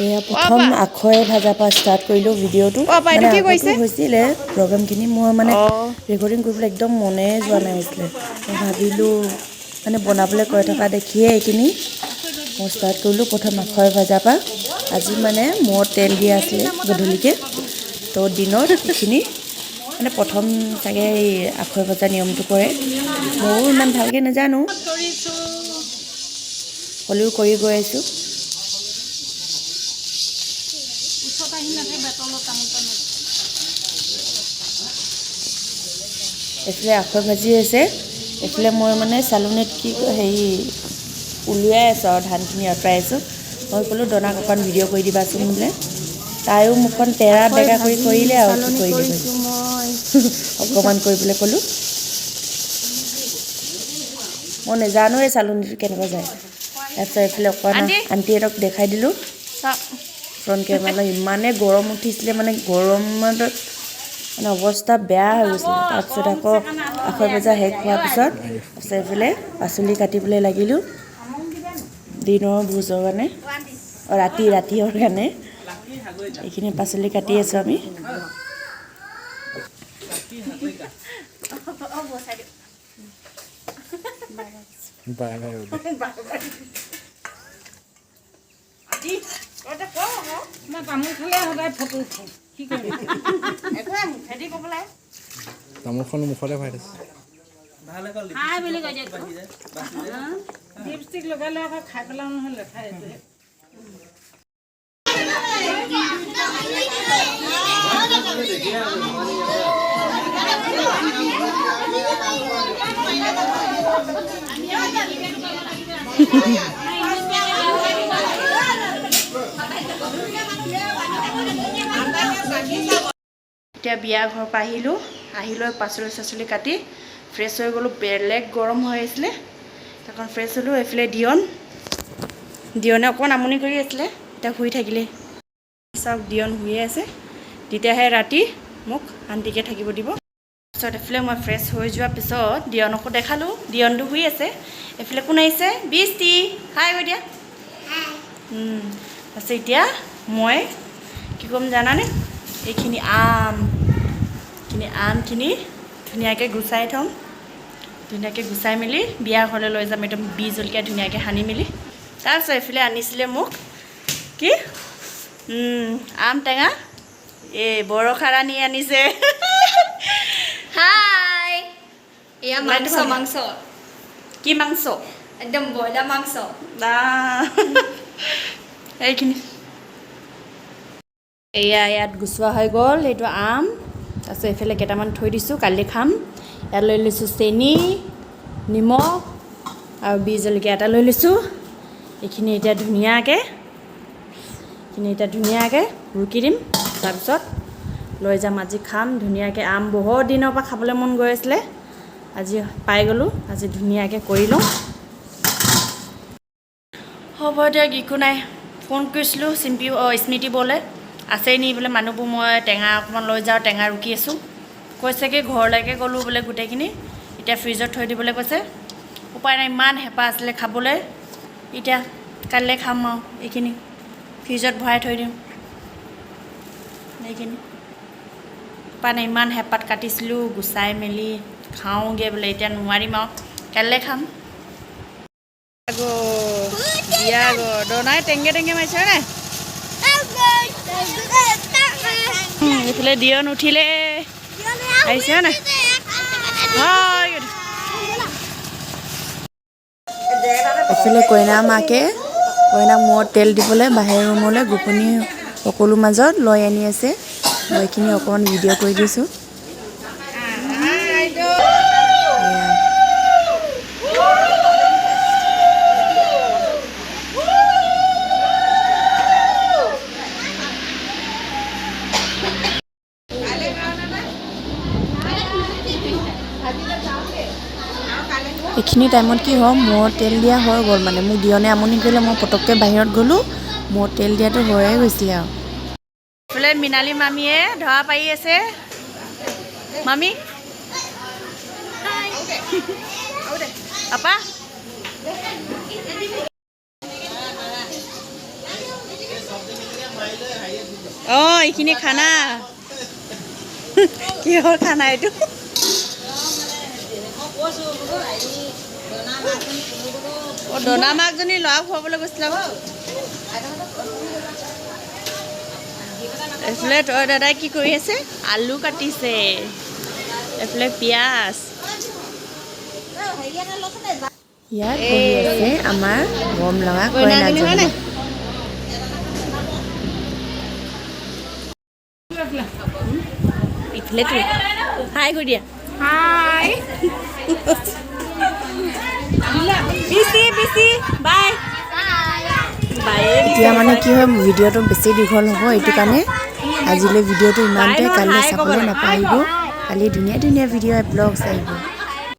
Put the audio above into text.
এয়া প্ৰথম আখৈ ভাজা পৰা ষ্টাৰ্ট কৰিলোঁ ভিডিঅ'টো মানে আগতো হৈছিলে প্ৰগ্ৰামখিনি মই মানে ৰেকৰ্ডিং কৰিবলৈ একদম মনে যোৱা নাই হৈছিলে মই ভাবিলোঁ মানে বনাবলৈ কৈ থকা দেখিয়ে এইখিনি মই ষ্টাৰ্ট কৰিলোঁ প্ৰথম আখৈ ভাজা পৰা আজি মানে মোৰ তেল দিয়া আছিলে গধূলিকৈ তো দিনত এইখিনি মানে প্ৰথম চাগে এই আখৈ ভজা নিয়মটো কৰে ময়ো ইমান ভালকৈ নাজানো হ'লেও কৰি গৈ আছোঁ এইফালে আখৈ ভাজি আছে এইফালে মই মানে চালনীত কি হেৰি উলিয়াই আছোঁ আৰু ধানখিনি আঁতৰাই আছোঁ মই ক'লোঁ দনাক অকণ ভিডিঅ' কৰি দিবাচোন বোলে তাইও মুখখন তেৰা বেকা কৰি কৰিলে আৰু কি কৰি দিছোঁ মই অকণমান কৰিবলৈ ক'লোঁ মই নাজানোৱে চালনীটো কেনেকৈ যায় তাৰপিছত এইফালে অকণমান আণ্টিহঁতক দেখাই দিলোঁ ফ্ৰণ্ট কেমেৰালৈ ইমানেই গৰম উঠিছিলে মানে গৰমত মানে অৱস্থা বেয়া হৈ গৈছিলে তাৰপিছত আকৌ আখৈ ভজা শেষ হোৱাৰ পিছত তাৰপিছত এইফালে পাচলি কাটিবলৈ লাগিলোঁ দিনৰ ভোজৰ কাৰণে ৰাতিৰ কাৰণে এইখিনি পাচলি কাটি আছোঁ আমি তামোলখন মুখতে ভৰাই দিছে লিপষ্টিক লগালে আকৌ খাই পেলাওঁ নহয় লেঠাই এতিয়া বিয়া ঘৰৰ পৰা আহি লৈ পাচলি চাচলি কাটি ফ্ৰেছ হৈ গ'লোঁ বেলেগ গৰম হৈ আছিলে তখন ফ্ৰেছ হ'লোঁ এইফালে দিয়নে অকণমান আমনি কৰি আছিলে এতিয়া শুই থাকিলে চাওক দিয়ন শুয়ে আছে তেতিয়াহে ৰাতি মোক শান্তিকৈ থাকিব দিব তাৰপিছত এইফালে মই ফ্ৰেছ হৈ যোৱাৰ পিছত দিয়নকো দেখালোঁ দিয়নটো শুই আছে এইফালে কোন আহিছে বৃষ্টি হাই গৈ দিয়া তাৰপিছত এতিয়া মই কি ক'ম জানানে এইখিনি আমখিনি ধুনীয়াকৈ গুচাই থ'ম ধুনীয়াকৈ গুচাই মেলি বিয়া ঘৰলৈ লৈ যাম একদম বি জলকীয়া ধুনীয়াকৈ সানি মেলি তাৰপিছত এইফালে আনিছিলে মোক কি আম টেঙা এই বৰষা ৰাণী আনিছে হাই এয়া মাংস কি মাংস একদম ব্ৰইলাৰ মাংস এইখিনি এয়া ইয়াত গুচোৱা হৈ গ'ল এইটো আম তাৰপিছত এইফালে কেইটামান থৈ দিছোঁ কালি খাম ইয়াত লৈ লৈছোঁ চেনি নিমখ আৰু বি জলকীয়া এটা লৈ লৈছোঁ এইখিনি এতিয়া ধুনীয়াকৈ ৰুকি দিম তাৰপিছত লৈ যাম আজি খাম ধুনীয়াকৈ আম বহুত দিনৰ পৰা খাবলৈ মন গৈ আছিলে আজি পাই গ'লোঁ আজি ধুনীয়াকৈ কৰি লওঁ হ'ব দিয়ক একো নাই ফোন কৰিছিলোঁ স্মৃতি বলে আছেই নি বোলে মানুহবোৰ মই টেঙা অকণমান লৈ যাওঁ টেঙা ৰুকি আছোঁ কৈছেগৈ ঘৰলৈকে গ'লোঁ বোলে গোটেইখিনি এতিয়া ফ্ৰিজত থৈ দিবলৈ কৈছে উপায় নাই ইমান হেঁপাহ আছিলে খাবলৈ এতিয়া কাইলৈ খাম আৰু এইখিনি ফ্ৰিজত ভৰাই থৈ দিম এইখিনি উপায় নাই ইমান হেঁপাত কাটিছিলোঁ গুচাই মেলি খাওঁগৈ বোলে এতিয়া নোৱাৰিম আৰু কাইলৈ খাম বিয়া দনাই টেঙে মাৰিছে নাই এইফালে দিয়ন উঠিলে আহিছে নাই এইফালে কইনা মাকে কইনাক মূৰত তেল দিবলৈ বাহিৰ ৰুমলৈ গোপনি সকলো মাজত লৈ আনি আছে মই এইখিনি অকণমান ভিডিঅ' কৰি দিছোঁ এইখিনি টাইমত কি হয় মোৰ তেল দিয়া হৈ গ'ল মানে মোক দিয়নে আমনি কৰিলে মই পটককৈ বাহিৰত গ'লোঁ মোৰ তেল দিয়াটো হৈয়ে গৈছিলে আৰু এইফালে মৃণালী মামীয়ে ধৰা পাৰি আছে মামী আপা অঁ এইখিনি খানা কিহৰ খানা এইটো অঁ দনা মাকজনী ল'ৰা খুৱাবলৈ গৈছিলা বাৰু এইফালে তই দাদাই কি কৰি আছে আলু কাটিছে এইফালে পিঁয়াজ ইয়াত বহি আছে আমাৰ গম লগা কইনাজনী ইফালে তো হাই কৰি দিয়া হাই পিছি বাই এতিয়া মানে কি হয় ভিডিঅ'টো বেছি দীঘল হ'ব এইটো কাৰণে আজিলৈ ভিডিঅ'টো ইমানতে কাইলৈ চাবলৈ নাপাহৰিব কালি ধুনীয়া ধুনীয়া ভিডিঅ' ব্লগছ আহিব